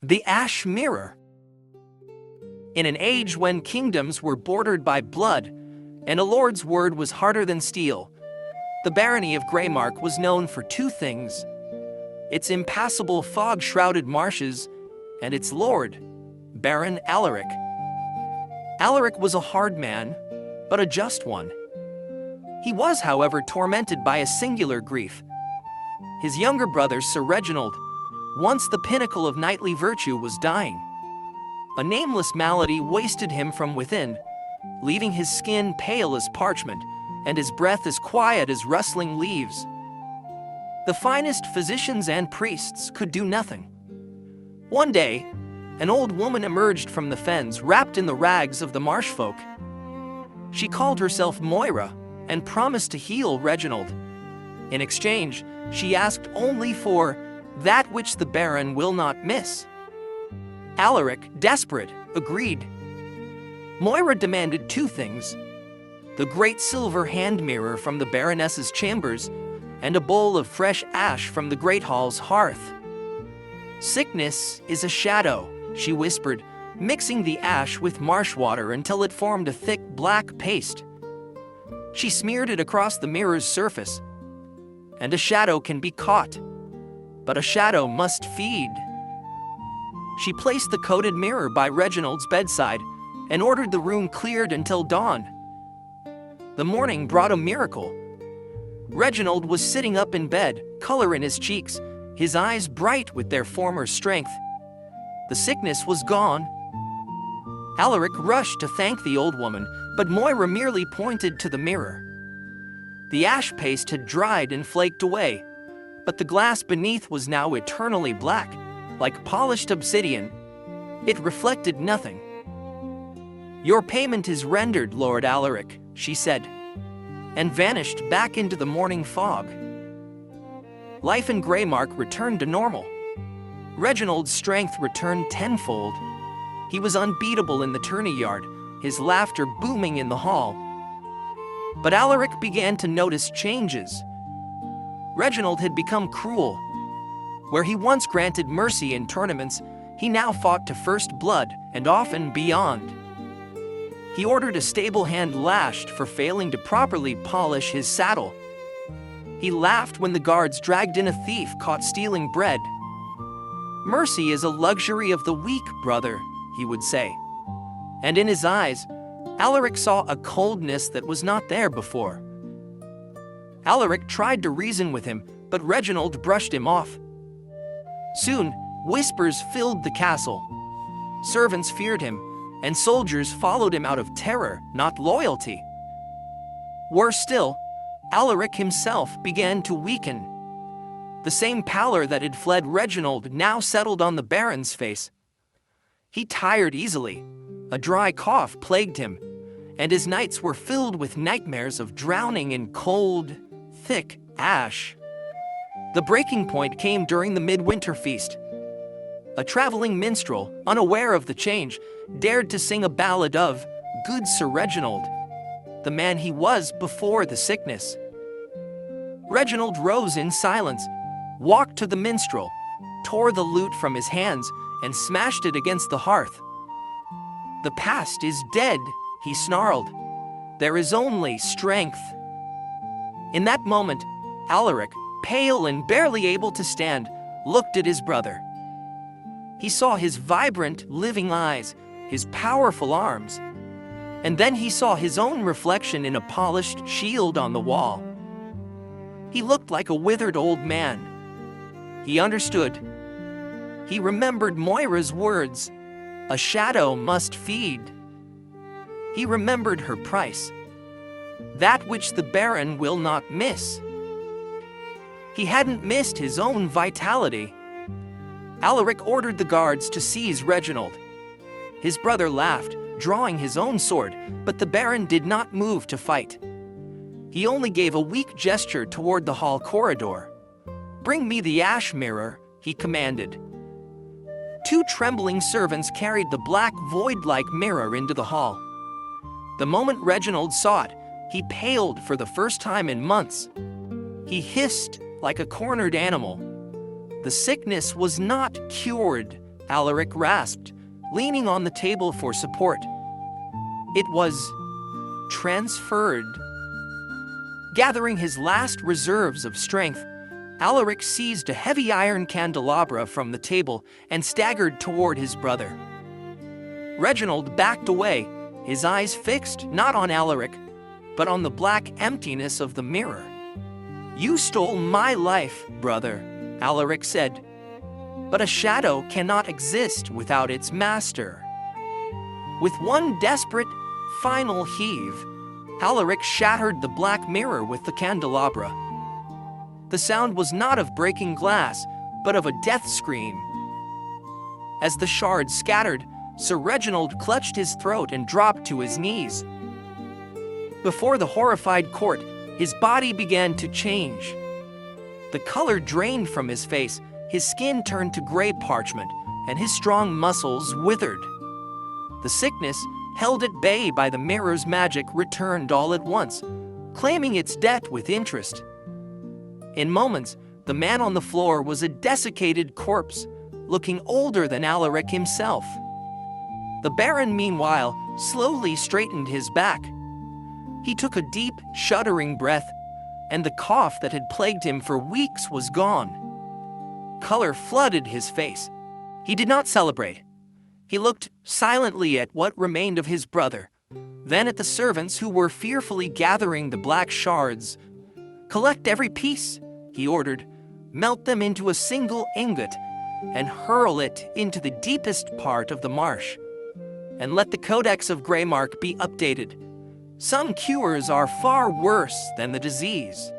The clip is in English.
The Ash Mirror. In an age when kingdoms were bordered by blood, and a lord's word was harder than steel, the Barony of Greymark was known for two things: its impassable fog-shrouded marshes and its lord, Baron Alaric. Alaric was a hard man, but a just one. He was, however, tormented by a singular grief. His younger brother, Sir Reginald, once the pinnacle of knightly virtue, was dying. A nameless malady wasted him from within, leaving his skin pale as parchment and his breath as quiet as rustling leaves. The finest physicians and priests could do nothing. One day, an old woman emerged from the fens wrapped in the rags of the marsh folk. She called herself Moira and promised to heal Reginald. In exchange, she asked only for that which the Baron will not miss. Alaric, desperate, agreed. Moira demanded two things: the great silver hand mirror from the Baroness's chambers and a bowl of fresh ash from the great hall's hearth. "Sickness is a shadow," she whispered, mixing the ash with marsh water until it formed a thick black paste. She smeared it across the mirror's surface. "And a shadow can be caught, but a shadow must feed." She placed the coated mirror by Reginald's bedside and ordered the room cleared until dawn. The morning brought a miracle. Reginald was sitting up in bed, color in his cheeks, his eyes bright with their former strength. The sickness was gone. Alaric rushed to thank the old woman, but Moira merely pointed to the mirror. The ash paste had dried and flaked away, but the glass beneath was now eternally black, like polished obsidian. It reflected nothing. "Your payment is rendered, Lord Alaric," she said, and vanished back into the morning fog. Life in Greymark returned to normal. Reginald's strength returned tenfold. He was unbeatable in the tourney yard, his laughter booming in the hall. But Alaric began to notice changes. Reginald had become cruel. Where he once granted mercy in tournaments, he now fought to first blood and often beyond. He ordered a stable hand lashed for failing to properly polish his saddle. He laughed when the guards dragged in a thief caught stealing bread. "Mercy is a luxury of the weak, brother," he would say. And in his eyes, Alaric saw a coldness that was not there before. Alaric tried to reason with him, but Reginald brushed him off. Soon, whispers filled the castle. Servants feared him, and soldiers followed him out of terror, not loyalty. Worse still, Alaric himself began to weaken. The same pallor that had fled Reginald now settled on the Baron's face. He tired easily. A dry cough plagued him, and his nights were filled with nightmares of drowning in cold, thick ash. The breaking point came during the midwinter feast. A traveling minstrel, unaware of the change, dared to sing a ballad of good Sir Reginald, the man he was before the sickness. Reginald rose in silence, walked to the minstrel, tore the lute from his hands, and smashed it against the hearth. "The past is dead," he snarled. "There is only strength." In that moment, Alaric, pale and barely able to stand, looked at his brother. He saw his vibrant, living eyes, his powerful arms, and then he saw his own reflection in a polished shield on the wall. He looked like a withered old man. He understood. He remembered Moira's words, "A shadow must feed." He remembered her price, that which the Baron will not miss. He hadn't missed his own vitality. Alaric ordered the guards to seize Reginald. His brother laughed, drawing his own sword, but the Baron did not move to fight. He only gave a weak gesture toward the hall corridor. "Bring me the ash mirror," he commanded. Two trembling servants carried the black void-like mirror into the hall. The moment Reginald saw it, he paled for the first time in months. He hissed like a cornered animal. The sickness was not cured, Alaric rasped, leaning on the table for support. It was transferred. Gathering his last reserves of strength, Alaric seized a heavy iron candelabra from the table and staggered toward his brother. Reginald backed away, his eyes fixed not on Alaric, but on the black emptiness of the mirror. "You stole my life, brother," Alaric said. "But a shadow cannot exist without its master." With one desperate, final heave, Alaric shattered the black mirror with the candelabra. The sound was not of breaking glass, but of a death scream. As the shards scattered, Sir Reginald clutched his throat and dropped to his knees. Before the horrified court, his body began to change. The color drained from his face, his skin turned to gray parchment, and his strong muscles withered. The sickness, held at bay by the mirror's magic, returned all at once, claiming its debt with interest. In moments, the man on the floor was a desiccated corpse, looking older than Alaric himself. The Baron, meanwhile, slowly straightened his back. He took a deep, shuddering breath, and the cough that had plagued him for weeks was gone. Color flooded his face. He did not celebrate. He looked silently at what remained of his brother, then at the servants who were fearfully gathering the black shards. "Collect every piece," he ordered. "Melt them into a single ingot, and hurl it into the deepest part of the marsh. And let the Codex of Greymark be updated. Some cures are far worse than the disease."